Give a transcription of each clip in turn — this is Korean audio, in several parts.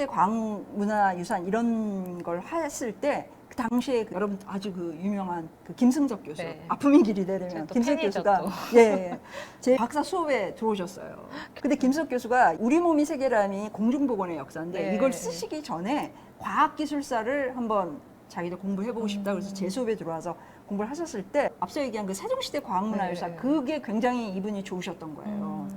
세계시대 과학문화유산 이런 걸 했을 때 그 당시에 여러분 아주 그 유명한 그 김승석 교수, 네. 아픔이 길이 되려면 김승석 팬이죠, 교수가 또. 예, 제 박사 수업에 들어오셨어요. 근데 김승석 교수가 우리 몸이 세계라니 공중보건의 역사인데 네. 이걸 쓰시기 전에 과학기술사를 한번 자기도 공부해보고 싶다 그래서 제 수업에 들어와서 공부를 하셨을 때 앞서 얘기한 그 세종시대 과학문화유산 네. 그게 굉장히 이분이 좋으셨던 거예요.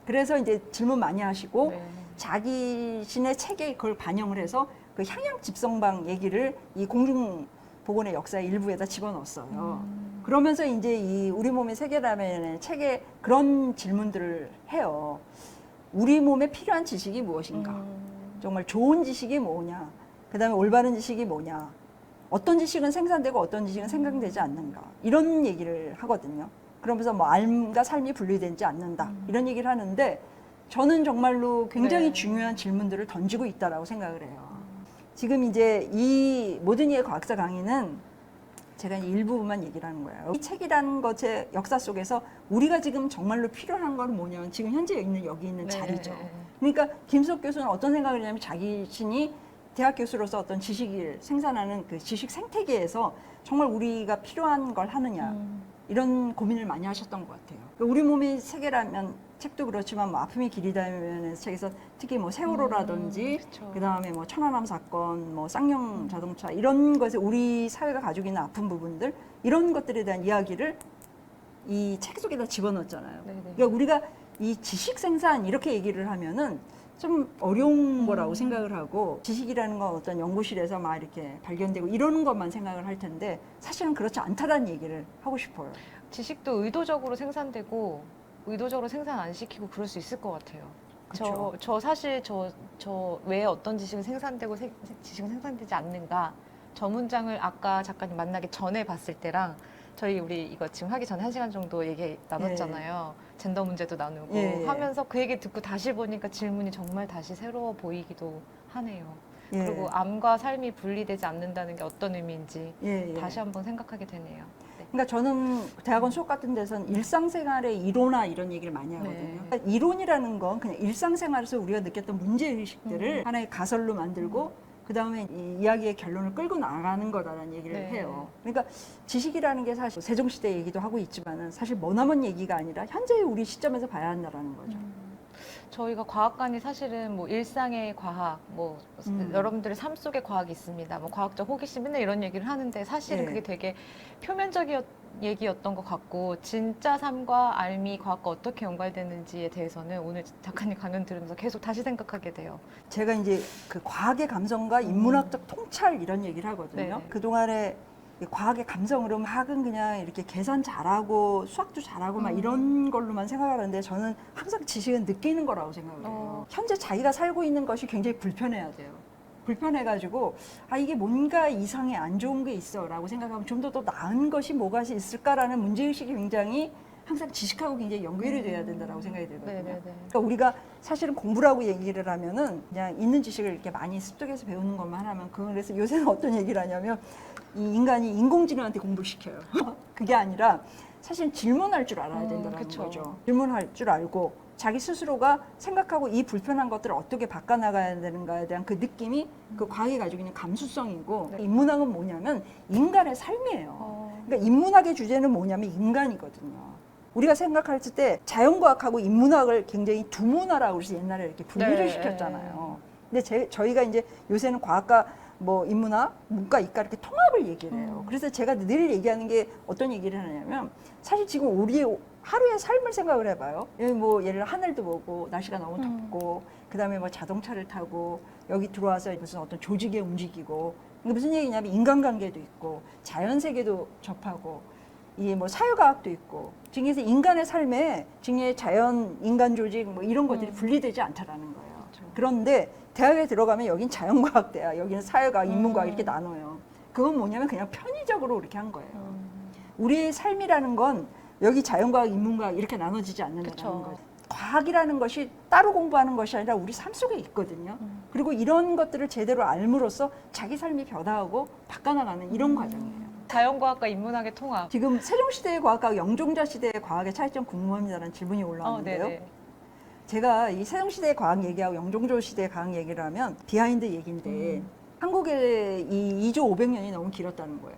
그래서 이제 질문 많이 하시고 네. 자기신의 책에 그걸 반영을 해서 그 향양 집성방 얘기를 이 공중보건의 역사의 일부에다 집어넣었어요. 그러면서 이제 이 우리 몸의 세계라면의 책에 그런 질문들을 해요. 우리 몸에 필요한 지식이 무엇인가? 정말 좋은 지식이 뭐냐? 그 다음에 올바른 지식이 뭐냐? 어떤 지식은 생산되고 어떤 지식은 생산되지 않는가? 이런 얘기를 하거든요. 그러면서 뭐 삶과 삶이 분리되지 않는다. 이런 얘기를 하는데 저는 정말로 굉장히 네. 중요한 질문들을 던지고 있다라고 생각을 해요. 지금 이제 이 모든 이의 과학자 강의는 제가 이제 일부분만 얘기를 하는 거예요. 이 책이라는 것의 역사 속에서 우리가 지금 정말로 필요한 건 뭐냐면 지금 현재 있는 여기 있는 네. 자리죠. 그러니까 김수혁 교수는 어떤 생각을 하냐면 자신이 대학 교수로서 어떤 지식을 생산하는 그 지식 생태계에서 정말 우리가 필요한 걸 하느냐 이런 고민을 많이 하셨던 것 같아요. 그러니까 우리 몸이 세계라면 책도 그렇지만 뭐 아픔이 길이다면 책에서 특히 뭐 세월호라든지 그쵸. 그다음에 뭐 천안함 사건, 뭐 쌍용 자동차 이런 것에 우리 사회가 가지고 있는 아픈 부분들 이런 것들에 대한 이야기를 이 책 속에다 집어넣었잖아요. 네네. 그러니까 우리가 이 지식 생산 이렇게 얘기를 하면은 좀 어려운 거라고 생각을 하고 지식이라는 건 어떤 연구실에서 막 이렇게 발견되고 이런 것만 생각을 할 텐데 사실은 그렇지 않다라는 얘기를 하고 싶어요. 지식도 의도적으로 생산되고 의도적으로 생산 안 시키고 그럴 수 있을 것 같아요. 그쵸. 저 사실 저 왜 어떤 지식은 생산되고 지식은 생산되지 않는가 저 문장을 아까 작가님 만나기 전에 봤을 때랑 우리 이거 지금 하기 전에 1시간 정도 얘기 나눴잖아요. 젠더 문제도 나누고 예, 예. 하면서 그 얘기 듣고 다시 보니까 질문이 정말 다시 새로워 보이기도 하네요. 예. 그리고 암과 삶이 분리되지 않는다는 게 어떤 의미인지 예, 예. 다시 한번 생각하게 되네요. 네. 그러니까 저는 대학원 수업 같은 데서는 일상생활의 이론화 이런 얘기를 많이 하거든요. 네. 그러니까 이론이라는 건 그냥 일상생활에서 우리가 느꼈던 문제의식들을 하나의 가설로 만들고 그 다음에 이 이야기의 결론을 끌고 나가는 거라는 얘기를 네. 해요. 그러니까 지식이라는 게 사실 세종시대 얘기도 하고 있지만은 사실 머나먼 얘기가 아니라 현재의 우리 시점에서 봐야 한다는 거죠. 저희가 과학관이 사실은 뭐 일상의 과학, 뭐 여러분들의 삶 속의 과학이 있습니다. 뭐 과학적 호기심 맨날 이런 얘기를 하는데 사실은 네. 그게 되게 표면적인 얘기였던 것 같고 진짜 삶과 알미 과학과 어떻게 연관되는지에 대해서는 오늘 작가님 강연 들으면서 계속 다시 생각하게 돼요. 제가 이제 그 과학의 감성과 인문학적 통찰 이런 얘기를 하거든요. 네. 그동안에 이 과학의 감성으로 학은 그냥 이렇게 계산 잘하고 수학도 잘하고 막 이런 걸로만 생각하는데 저는 항상 지식은 느끼는 거라고 생각을 해요. 현재 자기가 살고 있는 것이 굉장히 불편해야 돼요. 불편해가지고 아 이게 뭔가 이상해 안 좋은 게 있어라고 생각하면 좀 더 나은 것이 뭐가 있을까라는 문제의식이 굉장히 항상 지식하고 굉장히 연결이 돼야 된다라고 생각이 들거든요. 네네네. 그러니까 우리가 사실은 공부라고 얘기를 하면은 그냥 있는 지식을 이렇게 많이 습득해서 배우는 것만 하면 그래서 요새는 어떤 얘기를 하냐면 이 인간이 인공지능한테 공부를 시켜요. 그게 아니라 사실 질문할 줄 알아야 된다는 그쵸. 거죠. 질문할 줄 알고 자기 스스로가 생각하고 이 불편한 것들을 어떻게 바꿔나가야 되는가에 대한 그 느낌이 그 과학이 가지고 있는 감수성이고 네. 인문학은 뭐냐면 인간의 삶이에요. 그러니까 인문학의 주제는 뭐냐면 인간이거든요. 우리가 생각할 때 자연과학하고 인문학을 굉장히 두 문화라고 해서 옛날에 이렇게 분리를 네. 시켰잖아요. 근데 저희가 이제 요새는 과학과 뭐 인문학, 문과, 이과 이렇게 통합을 얘기를 해요. 그래서 제가 늘 얘기하는 게 어떤 얘기를 하냐면 사실 지금 우리의 하루의 삶을 생각을 해봐요. 여기 뭐 예를 들어 하늘도 보고 날씨가 너무 덥고 그다음에 뭐 자동차를 타고 여기 들어와서 무슨 어떤 조직에 움직이고 이게 무슨 얘기냐면 인간관계도 있고 자연세계도 접하고 이게 뭐 사회과학도 있고 지금에서 인간의 삶에 지금의 자연, 인간 조직 뭐 이런 것들이 분리되지 않다라는 거예요. 그런데 대학에 들어가면 여긴 자연과학대학, 여기는 사회과학, 인문과학 이렇게 나눠요. 그건 뭐냐면 그냥 편의적으로 이렇게 한 거예요. 우리의 삶이라는 건 여기 자연과학, 인문과학 이렇게 나눠지지 않는다는 그쵸. 거죠. 과학이라는 것이 따로 공부하는 것이 아니라 우리 삶 속에 있거든요. 그리고 이런 것들을 제대로 알므로써 자기 삶이 변화하고 바꿔나가는 이런 과정이에요. 자연과학과 인문학의 통합. 지금 세종시대의 과학과 영종자 시대의 과학의 차이점 궁금합니다라는 질문이 올라왔는데요. 네네. 제가 이 세종시대 과학 얘기하고 영종조 시대 과학 얘기를 하면 비하인드 얘기인데 한국의 이 2조 500년이 너무 길었다는 거예요.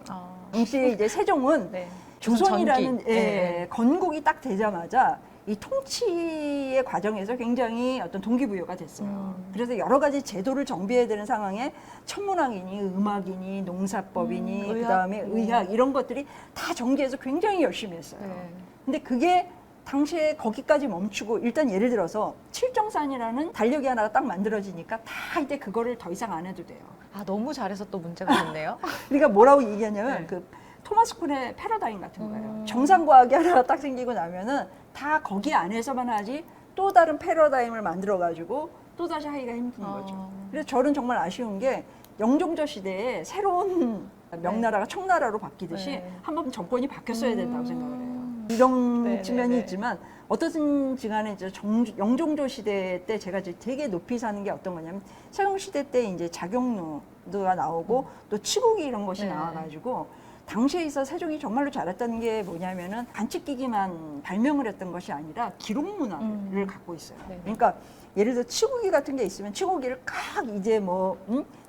당시 이제 세종은 네. 조선이라는 전기. 네. 건국이 딱 되자마자 이 통치의 과정에서 굉장히 어떤 동기부여가 됐어요. 그래서 여러 가지 제도를 정비해야 되는 상황에 천문학이니 음악이니 농사법이니 의학. 그다음에 의학 이런 것들이 다 정비해서 굉장히 열심히 했어요. 네. 근데 그게 당시에 거기까지 멈추고 일단 예를 들어서 칠정산이라는 달력이 하나가 딱 만들어지니까 다 이제 그거를 더 이상 안 해도 돼요. 아, 너무 잘해서 또 문제가 됐네요. 그러니까 뭐라고 얘기하냐면 네. 그 토마스 쿤의 패러다임 같은 거예요. 정상과학이 하나가 딱 생기고 나면은 다 거기 안에서만 하지 또 다른 패러다임을 만들어가지고 또 다시 하기가 힘든 거죠. 그래서 저는 정말 아쉬운 게 영종조 시대에 새로운 명나라가 청나라로 바뀌듯이 네. 한번 정권이 바뀌었어야 된다고 생각을 해요. 이런 네, 측면이 네, 네. 있지만 어떻든지 간에 이제 영종조 시대 때 제가 이제 되게 높이 사는 게 어떤 거냐면 세종시대 때 이제 작용루가 나오고 또 치국이 이런 것이 네. 나와가지고 당시에 있어 세종이 정말로 잘했다는 게 뭐냐면은 관측기기만 발명을 했던 것이 아니라 기록 문화를 갖고 있어요. 네. 그러니까 예를 들어 치국이 같은 게 있으면 치국이를 각 이제 뭐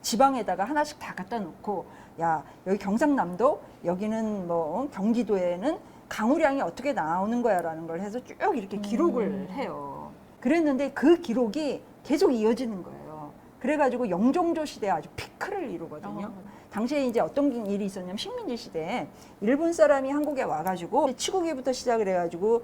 지방에다가 하나씩 다 갖다 놓고 야 여기 경상남도 여기는 뭐 경기도에는 강우량이 어떻게 나오는 거야라는 걸 해서 쭉 이렇게 기록을 해요. 그랬는데 그 기록이 계속 이어지는 거예요. 그래가지고 영종조 시대에 아주 피크를 이루거든요. 당시에 이제 어떤 일이 있었냐면 식민지 시대에 일본 사람이 한국에 와가지고 치국이부터 시작을 해가지고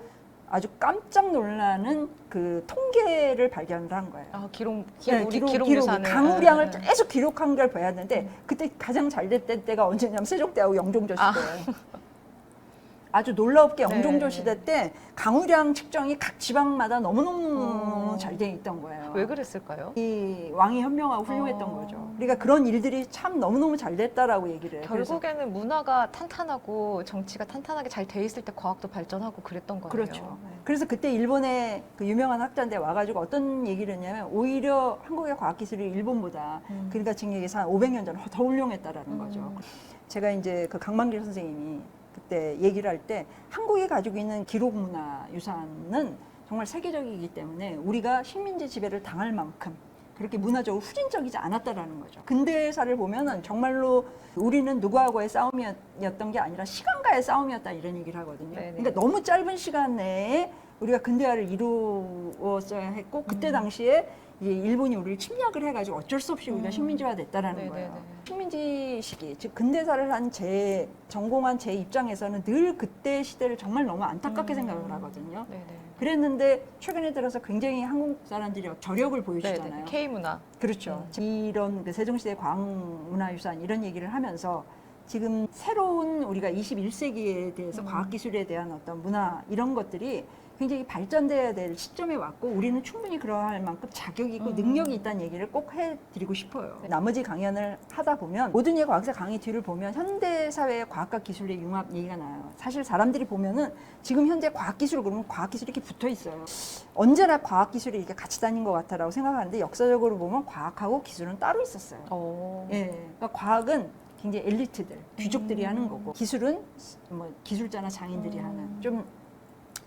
아주 깜짝 놀라는 그 통계를 발견을 한 거예요. 아, 기록 기록, 유산을. 강우량을 계속 기록한 걸 봐야 하는데 그때 가장 잘 됐던 때가 언제냐면 세종때하고 영종조 시대예요. 아주 놀랍게 영종조 네. 시대 때 강우량 측정이 각 지방마다 너무너무 잘 돼 있던 거예요. 왜 그랬을까요? 이 왕이 현명하고 훌륭했던 거죠. 그러니까 그런 일들이 참 너무너무 잘 됐다라고 얘기를 해요. 결국에는 문화가 탄탄하고 정치가 탄탄하게 잘 돼 있을 때 과학도 발전하고 그랬던 거예요. 그렇죠. 네. 그래서 그때 일본의 그 유명한 학자인데 와가지고 어떤 얘기를 했냐면 오히려 한국의 과학기술이 일본보다 그러니까 지금 얘기해서 한 500년 전 더 훌륭했다라는 거죠. 제가 이제 그 강만길 선생님이 그때 얘기를 할 때 한국이 가지고 있는 기록 문화 유산은 정말 세계적이기 때문에 우리가 식민지 지배를 당할 만큼 그렇게 문화적으로 후진적이지 않았다라는 거죠. 근대사를 보면은 정말로 우리는 누구하고의 싸움이었던 게 아니라 시간과의 싸움이었다 이런 얘기를 하거든요. 네네. 그러니까 너무 짧은 시간 내에 우리가 근대화를 이루었어야 했고 그때 당시에 이제 일본이 우리를 침략을 해가지고 어쩔 수 없이 우리가 식민지화 됐다라는 네네네. 거예요. 식민지 시기, 즉 근대사를 한 전공한 제 입장에서는 늘 그때 시대를 정말 너무 안타깝게 생각을 하거든요. 네네. 그랬는데 최근에 들어서 굉장히 한국 사람들이 저력을 보여주잖아요. 네네. K문화. 그렇죠. 이런 그 세종시대 과학문화유산 이런 얘기를 하면서 지금 새로운 우리가 21세기에 대해서 과학기술에 대한 어떤 문화 이런 것들이 굉장히 발전돼야 될 시점에 왔고 우리는 충분히 그러할 만큼 자격이 있고 능력이 있다는 얘기를 꼭 해드리고 싶어요. 나머지 강연을 하다 보면 모든 과학사 강의 뒤를 보면 현대사회의 과학과 기술의 융합 얘기가 나요. 사실 사람들이 보면은 지금 현재 과학기술 그러면 과학기술이 이렇게 붙어 있어요. 언제나 과학기술이 이렇게 같이 다닌 것 같다라고 생각하는데 역사적으로 보면 과학하고 기술은 따로 있었어요. 예, 그러니까 과학은 굉장히 엘리트들, 귀족들이 하는 거고 기술은 뭐 기술자나 장인들이 하는 좀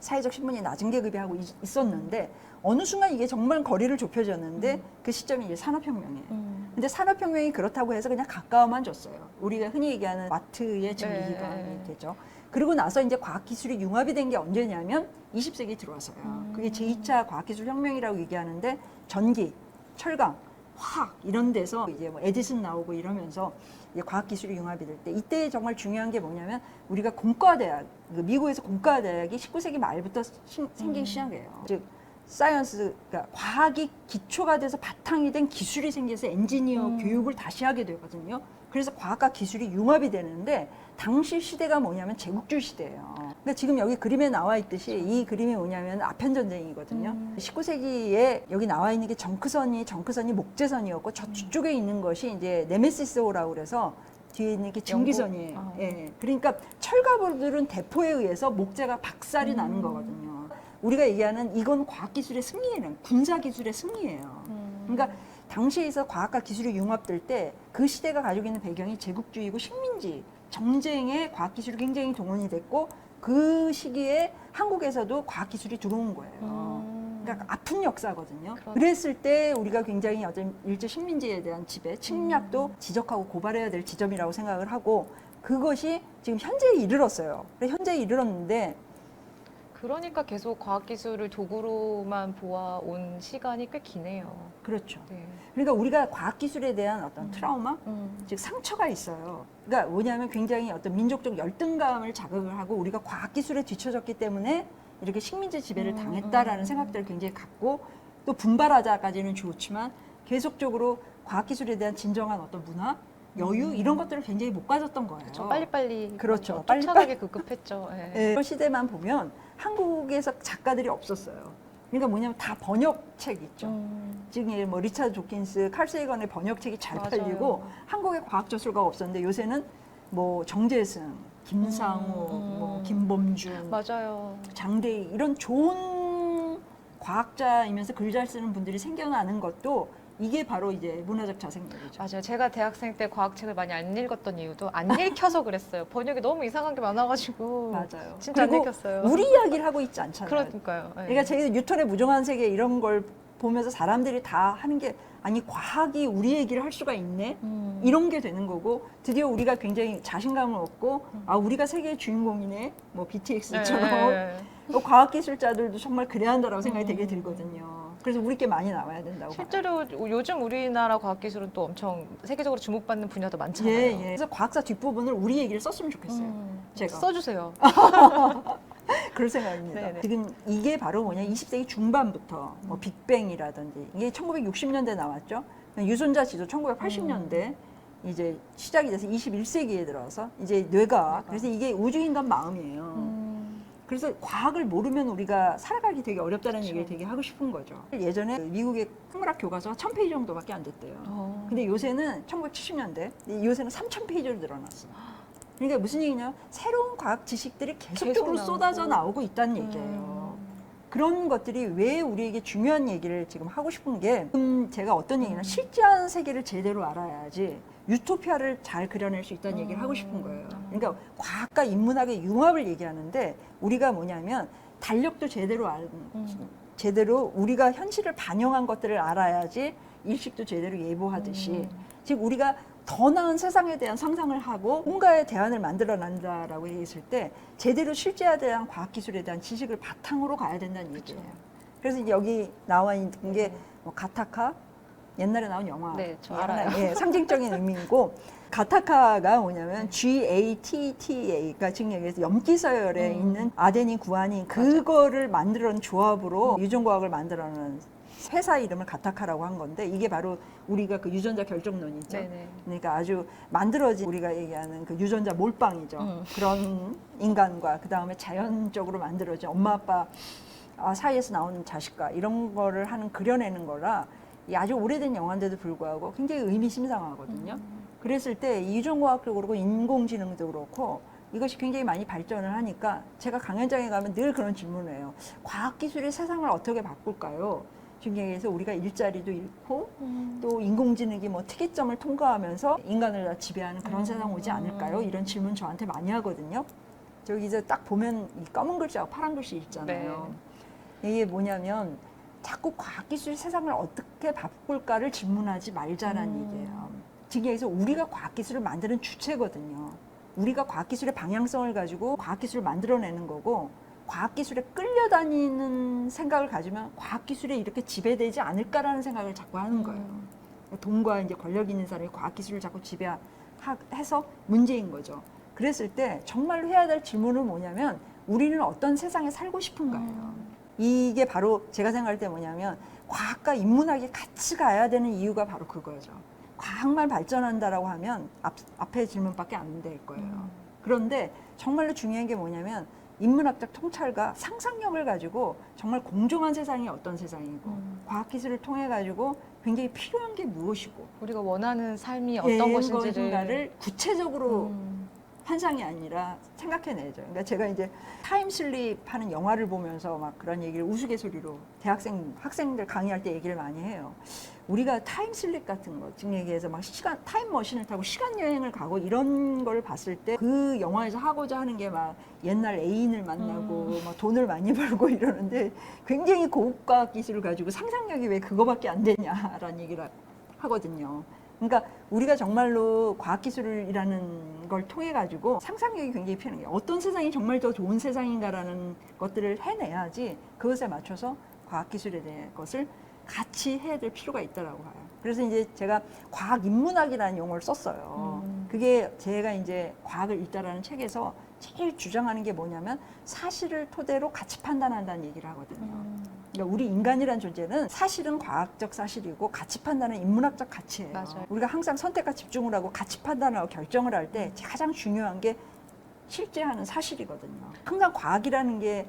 사회적 신분이 낮은 계급이 하고 있었는데 어느 순간 이게 정말 거리를 좁혀졌는데 그 시점이 이제 산업혁명이에요. 근데 산업혁명이 그렇다고 해서 그냥 가까워만 줬어요. 우리가 흔히 얘기하는 마트의 지금 네. 기반이 되죠. 그리고 나서 이제 과학기술이 융합이 된 게 언제냐면 20세기에 들어와서요. 그게 제2차 과학기술혁명이라고 얘기하는데 전기, 철강, 화학 이런 데서 이제 뭐 에디슨 나오고 이러면서 이제 과학기술이 융합이 될 때 이때 정말 중요한 게 뭐냐면 우리가 공과대학, 미국에서 공과대학이 19세기 말부터 생기기 시작해요. 즉 사이언스, 그러니까 과학이 기초가 돼서 바탕이 된 기술이 생겨서 엔지니어 교육을 다시 하게 되거든요. 그래서 과학과 기술이 융합이 되는데 당시 시대가 뭐냐면 제국주의 시대예요. 그러니까 지금 여기 그림에 나와 있듯이 이 그림이 뭐냐면 아편 전쟁이거든요. 19세기에 여기 나와 있는 게 정크선이 목재선이었고 저 뒤쪽에 있는 것이 이제 네메시스호라고 그래서 뒤에 있는 게 증기선이에요. 예. 그러니까 철가부들은 대포에 의해서 목재가 박살이 나는 거거든요. 우리가 얘기하는 이건 과학기술의 승리예요. 군사기술의 승리예요. 그러니까 당시에 있어 과학과 기술이 융합될 때 그 시대가 가지고 있는 배경이 제국주의고 식민지 정쟁에 과학기술이 굉장히 동원이 됐고 그 시기에 한국에서도 과학기술이 들어온 거예요. 그러니까 아픈 역사거든요. 그렇죠. 그랬을 때 우리가 굉장히 어떤 일제 식민지에 대한 지배, 침략도 지적하고 고발해야 될 지점이라고 생각을 하고 그것이 지금 현재에 이르렀어요. 현재에 이르렀는데 그러니까 계속 과학기술을 도구로만 보아온 시간이 꽤 기네요. 그렇죠. 네. 그러니까 우리가 과학기술에 대한 어떤 트라우마, 음. 즉 상처가 있어요. 그러니까 뭐냐면 굉장히 어떤 민족적 열등감을 자극을 하고 우리가 과학기술에 뒤처졌기 때문에 이렇게 식민지 지배를 당했다라는 생각들을 굉장히 갖고 또 분발하자까지는 좋지만 계속적으로 과학기술에 대한 진정한 어떤 문화, 여유 이런 것들을 굉장히 못 가졌던 거예요. 그렇죠. 빨리빨리 그렇죠. 쫓아가기 급급했죠. 예. 네. 그 시대만 보면 한국에서 작가들이 없었어요. 그러니까 뭐냐면 다 번역책 있죠. 지금 뭐 리차드 조킨스, 칼 세이건의 번역책이 잘 맞아요. 팔리고 한국에 과학저술가가 없었는데 요새는 뭐 정재승, 김상우, 뭐 김범준, 맞아요. 장대희 이런 좋은 과학자이면서 글 잘 쓰는 분들이 생겨나는 것도 이게 바로 이제 문화적 자생력이죠. 맞아요. 제가 대학생 때 과학책을 많이 안 읽었던 이유도 안 읽혀서 그랬어요. 번역이 너무 이상한 게 많아가지고. 맞아요. 진짜 안 그리고 읽혔어요. 우리 이야기를 하고 있지 않잖아요. 그러니까요. 예. 그러니까 제가 뉴턴의 무정한 세계 이런 걸 보면서 사람들이 다 하는 게 아니 과학이 우리 얘기를 할 수가 있네 이런 게 되는 거고 드디어 우리가 굉장히 자신감을 얻고 아 우리가 세계의 주인공이네 뭐 BTX처럼 또 과학기술자들도 정말 그래야 한다라고 생각이 되게 들거든요. 그래서 우리 게 많이 나와야 된다고 실제로 요즘 우리나라 과학기술은 또 엄청 세계적으로 주목받는 분야도 많잖아요. 예, 예. 그래서 과학사 뒷부분을 우리 얘기를 썼으면 좋겠어요. 제가 써주세요. 그럴 생각입니다. 네네. 지금 이게 바로 뭐냐 20세기 중반부터 뭐 빅뱅이라든지 이게 1960년대 나왔죠. 유전자 지도 1980년대 이제 시작이 돼서 21세기에 들어서 이제 뇌과학 그래서 이게 우주인간 마음이에요. 그래서 과학을 모르면 우리가 살아가기 되게 어렵다는 얘기를 되게 하고 싶은 거죠. 예전에 미국의 생물학 교과서가 1000페이지 정도밖에 안 됐대요. 근데 요새는 1970년대 요새는 3000페이지로 늘어났어. 그러니까 무슨 얘기냐? 새로운 과학 지식들이 계속적으로 계속 쏟아져 나오고. 나오고 있다는 얘기예요. 그런 것들이 왜 우리에게 중요한 얘기를 지금 하고 싶은 게 제가 어떤 얘기냐 실제한 세계를 제대로 알아야지 유토피아를 잘 그려낼 수 있다는 얘기를 하고 싶은 거예요. 그러니까 과학과 인문학의 융합을 얘기하는데 우리가 뭐냐면 달력도 제대로 제대로 우리가 현실을 반영한 것들을 알아야지 일식도 제대로 예보하듯이 즉 우리가 더 나은 세상에 대한 상상을 하고 뭔가의 대안을 만들어낸다라고 얘기했을 때 제대로 실제에 대한 과학기술에 대한 지식을 바탕으로 가야 된다는 얘기예요. 그래서 이제 여기 나와 있는 게 뭐 가타카 옛날에 나온 영화 네, 저 알아요. 예, 상징적인 의미이고 가타카가 뭐냐면 GATTA 그러니까 지금 여기서 염기서열에 있는 아데닌, 구아닌 그거를 만들어낸 조합으로 유전과학을 만들어낸 회사 이름을 가타카라고 한 건데 이게 바로 우리가 그 유전자 결정론이죠. 네네. 그러니까 아주 만들어진 우리가 얘기하는 그 유전자 몰빵이죠. 그런 인간과 그 다음에 자연적으로 만들어진 엄마 아빠 사이에서 나오는 자식과 이런 거를 하는 그려내는 거라 이 아주 오래된 영화인데도 불구하고 굉장히 의미심장하거든요. 그랬을 때 유전과학도 그렇고 인공지능도 그렇고 이것이 굉장히 많이 발전을 하니까 제가 강연장에 가면 늘 그런 질문을 해요. 과학기술이 세상을 어떻게 바꿀까요? 지금 얘기해서 우리가 일자리도 잃고 또 인공지능이 뭐 특이점을 통과하면서 인간을 다 지배하는 그런 세상 오지 않을까요? 이런 질문 저한테 많이 하거든요. 저기 이제 딱 보면 이 검은 글자하고 파란 글씨 있잖아요. 이게 뭐냐면 자꾸 과학기술이 세상을 어떻게 바꿀까를 질문하지 말자라는 얘기예요. 지금 여기서 우리가 과학기술을 만드는 주체거든요. 우리가 과학기술의 방향성을 가지고 과학기술을 만들어내는 거고 과학기술에 끌려다니는 생각을 가지면 과학기술에 이렇게 지배되지 않을까라는 생각을 자꾸 하는 거예요. 돈과 이제 권력 있는 사람이 과학기술을 자꾸 지배해서 문제인 거죠. 그랬을 때 정말로 해야 될 질문은 뭐냐면 우리는 어떤 세상에 살고 싶은가요? 이게 바로 제가 생각할 때 뭐냐면 과학과 인문학이 같이 가야 되는 이유가 바로 그거죠. 과학만 발전한다라고 하면 앞에 질문밖에 안 될 거예요. 그런데 정말로 중요한 게 뭐냐면 인문학적 통찰과 상상력을 가지고 정말 공정한 세상이 어떤 세상이고 과학기술을 통해 가지고 굉장히 필요한 게 무엇이고 우리가 원하는 삶이 어떤 것인지를 것인가를 구체적으로 환상이 아니라 생각해내죠. 그러니까 제가 이제 타임슬립 하는 영화를 보면서 막 그런 얘기를 우스갯소리로 학생들 강의할 때 얘기를 많이 해요. 우리가 타임슬립 같은 거, 지금 얘기해서 막 타임머신을 타고 시간여행을 가고 이런 걸 봤을 때 그 영화에서 하고자 하는 게 막 옛날 애인을 만나고 막 돈을 많이 벌고 이러는데 굉장히 고급과학 기술을 가지고 상상력이 왜 그거밖에 안 되냐라는 얘기를 하거든요. 그러니까 우리가 정말로 과학기술이라는 걸 통해 가지고 상상력이 굉장히 필요한 게 어떤 세상이 정말 더 좋은 세상인가라는 것들을 해내야지 그것에 맞춰서 과학기술에 대한 것을 같이 해야 될 필요가 있다라고 봐요. 그래서 이제 제가 과학인문학이라는 용어를 썼어요. 그게 제가 이제 과학을 읽다라는 책에서 제일 주장하는 게 뭐냐면 사실을 토대로 가치 판단한다는 얘기를 하거든요. 그러니까 우리 인간이란 존재는 사실은 과학적 사실이고 가치 판단은 인문학적 가치예요. 맞아요. 우리가 항상 선택과 집중을 하고 가치 판단을 하고 결정을 할 때 가장 중요한 게 실제하는 사실이거든요. 항상 과학이라는 게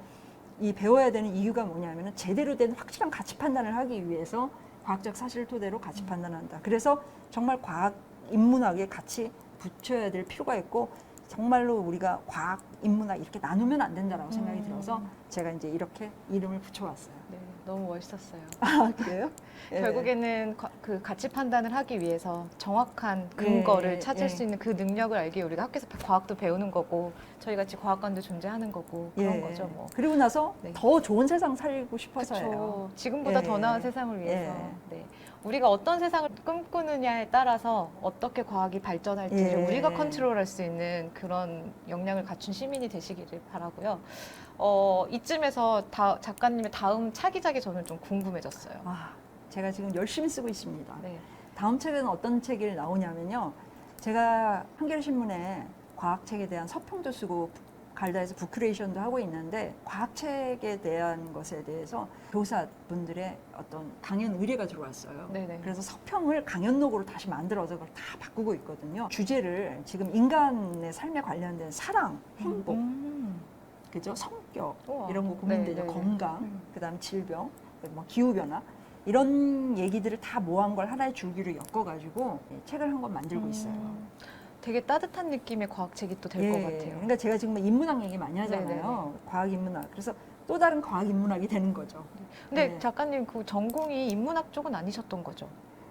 이 배워야 되는 이유가 뭐냐면은 제대로 된 확실한 가치 판단을 하기 위해서 과학적 사실을 토대로 가치 판단한다. 그래서 정말 과학 인문학에 같이 붙여야 될 필요가 있고 정말로 우리가 과학 인문학 이렇게 나누면 안 된다라고 생각이 들어서 제가 이제 이렇게 이름을 붙여왔어요. 네, 너무 멋있었어요. 아 그래요? 예. 결국에는 그 가치 판단을 하기 위해서 정확한 근거를 예, 찾을 예. 수 있는 그 능력을 알기 위해 우리가 학교에서 과학도 배우는 거고 저희 같이 과학관도 존재하는 거고 그런 예. 거죠 뭐. 그리고 나서 네. 더 좋은 세상 살고 싶어서예요. 그렇죠. 지금보다 예. 더 나은 세상을 위해서. 예. 네. 우리가 어떤 세상을 꿈꾸느냐에 따라서 어떻게 과학이 발전할지를 예. 우리가 컨트롤할 수 있는 그런 역량을 갖춘 시민이 되시기를 바라고요. 이쯤에서 작가님의 다음 차기작이 저는 좀 궁금해졌어요. 아, 제가 지금 열심히 쓰고 있습니다. 네. 다음 책은 어떤 책이 나오냐면요. 제가 한겨레신문에 과학책에 대한 서평도 쓰고 갈다에서 북큐레이션도 하고 있는데 과학책에 대한 것에 대해서 교사분들의 어떤 강연 의뢰가 들어왔어요. 네네. 그래서 서평을 강연록으로 다시 만들어서 그걸 다 바꾸고 있거든요. 주제를 지금 인간의 삶에 관련된 사랑, 행복, 그죠? 성격 우와. 이런 거 고민되죠. 네네네. 건강, 그다음 질병, 뭐 기후 변화 이런 얘기들을 다 모한 걸 하나의 줄기로 엮어가지고 책을 한 권 만들고 있어요. 되게 따뜻한 느낌의 과학책이 또 될 예, 것 같아요. 그러니까 제가 지금 인문학 얘기 많이 하잖아요. 네네네. 과학 인문학. 그래서 또 다른 과학 인문학이 되는 거죠. 근데 네. 작가님 그 전공이 인문학 쪽은 아니셨던 거죠?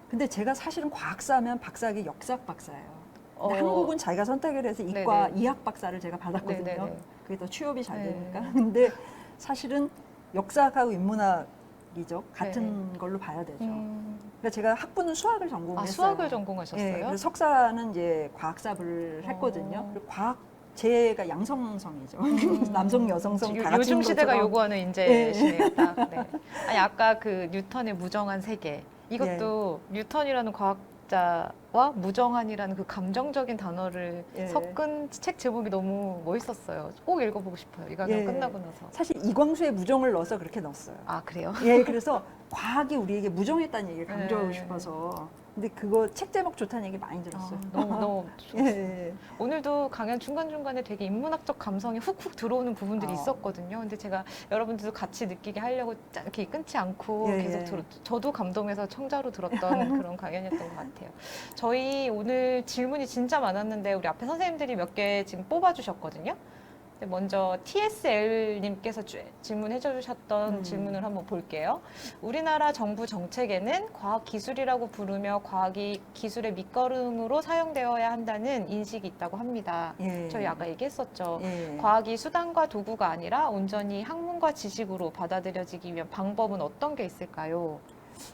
근데 제가 사실은 과학사면 박사학위 역사학 박사예요. 근데 어, 한국은 자기가 선택을 해서 이과 네네. 이학 박사를 제가 받았거든요. 네네네. 그게 더 취업이 잘 네. 되니까. 근데 사실은 역사학하고 인문학이죠. 같은 네네. 걸로 봐야 되죠. 그러니까 제가 학부는 수학을 전공했어요. 아, 수학을 전공하셨어요? 예, 그래서 석사는 이제 과학사를 했거든요. 그리고 제가 양성성이죠. 남성, 여성성 다 갖춘 요즘 시대가 것처럼. 요구하는 인재시네요. 딱. 네. 아니 아까 그 뉴턴의 무정한 세계 이것도 뉴턴이라는 과학자와 무정한이라는 그 감정적인 단어를 예. 섞은 책 제목이 너무 멋있었어요. 꼭 읽어보고 싶어요. 이 강연 예. 끝나고 나서. 사실 이광수의 무정을 넣어서 그렇게 넣었어요. 아 그래요? 예, 그래서 과학이 우리에게 무정했다는 얘기를 강조하고 네. 싶어서. 근데 그거 책 제목 좋다는 얘기 많이 들었어요. 너무 예, 예. 오늘도 강연 중간중간에 되게 인문학적 감성이 훅훅 들어오는 부분들이 어. 있었거든요. 근데 제가 여러분들도 같이 느끼게 하려고 이렇게 끊지 않고 예, 계속 예. 저도 감동해서 청자로 들었던 그런 강연이었던 것 같아요. 저희 오늘 질문이 진짜 많았는데 우리 앞에 선생님들이 몇 개 지금 뽑아주셨거든요. 근데 먼저 TSL님께서 질문해 주셨던 질문을 한번 볼게요. 우리나라 정부 정책에는 과학기술이라고 부르며 과학이 기술의 밑거름으로 사용되어야 한다는 인식이 있다고 합니다. 예. 저희 아까 얘기했었죠. 예. 과학이 수단과 도구가 아니라 온전히 학문과 지식으로 받아들여지기 위한 방법은 어떤 게 있을까요?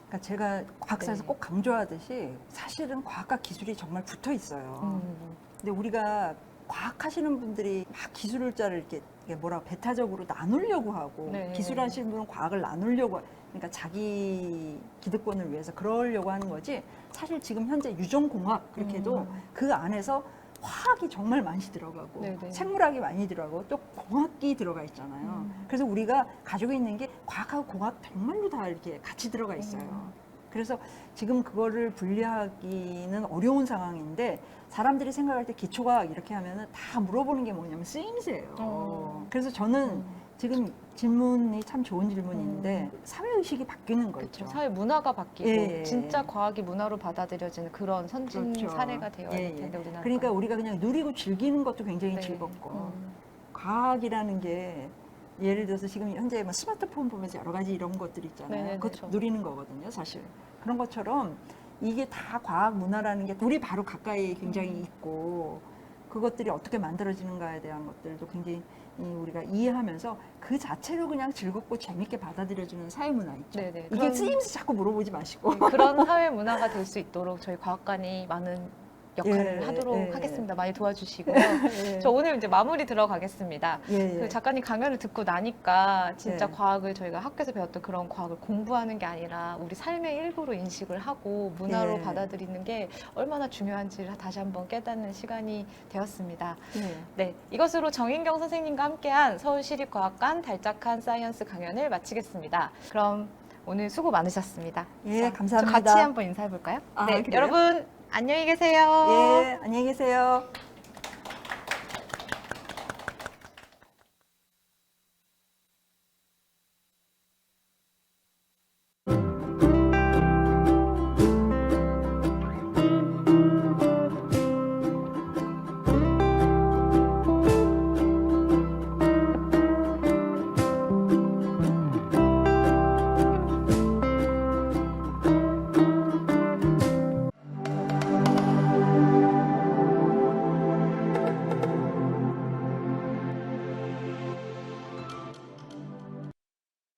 그러니까 제가 과학사에서 네. 꼭 강조하듯이 사실은 과학과 기술이 정말 붙어 있어요. 음. 근데 우리가 과학하시는 분들이 막 기술자를 이렇게 뭐라 배타적으로 나누려고 하고 네. 기술하시는 분은 과학을 나누려고 그러니까 자기 기득권을 위해서 그러려고 하는 거지 사실 지금 현재 유전공학 그렇게 해도 그 안에서 화학이 정말 많이 들어가고 네네. 생물학이 많이 들어가고 또 공학이 들어가 있잖아요. 그래서 우리가 가지고 있는 게 과학하고 공학 정말로 다 이렇게 같이 들어가 있어요. 그래서 지금 그거를 분리하기는 어려운 상황인데 사람들이 생각할 때 기초과학 이렇게 하면은 다 물어보는 게 뭐냐면 쓰임새예요. 그래서 저는 지금 질문이 참 좋은 질문인데 사회의식이 바뀌는 거죠. 그렇죠. 사회 문화가 바뀌고 예, 예. 진짜 과학이 문화로 받아들여지는 그런 선진 그렇죠. 사례가 되어야 예, 될 예. 텐데 우리나라. 그러니까 우리가 그냥 누리고 즐기는 것도 굉장히 네. 즐겁고 과학이라는 게 예를 들어서 지금 현재 뭐 스마트폰 보면서 여러 가지 이런 것들 있잖아요. 네네네. 그것도 그렇죠. 누리는 거거든요, 사실. 그런 것처럼 이게 다 과학 문화라는 게 우리 바로 가까이 굉장히 있고 그것들이 어떻게 만들어지는가에 대한 것들도 굉장히 우리가 이해하면서 그 자체로 그냥 즐겁고 재밌게 받아들여주는 사회 문화 있죠. 네네. 이게 쓰임새 자꾸 물어보지 마시고. 네, 그런 사회 문화가 될 수 있도록 저희 과학관이 많은 역할을 예, 하도록 예. 하겠습니다. 많이 도와주시고요. 예. 저 오늘 이제 마무리 들어가겠습니다. 예, 예. 그 작가님 강연을 듣고 나니까 진짜 네. 과학을 저희가 학교에서 배웠던 그런 과학을 공부하는 게 아니라 우리 삶의 일부로 인식을 하고 문화로 예. 받아들이는 게 얼마나 중요한지를 다시 한번 깨닫는 시간이 되었습니다. 예. 네, 이것으로 정인경 선생님과 함께한 서울시립과학관 달짝한 사이언스 강연을 마치겠습니다. 그럼 오늘 수고 많으셨습니다. 예, 자, 감사합니다. 저 같이 한번 인사해 볼까요? 아, 네, 그래요? 여러분 안녕히 계세요. 예, 안녕히 계세요.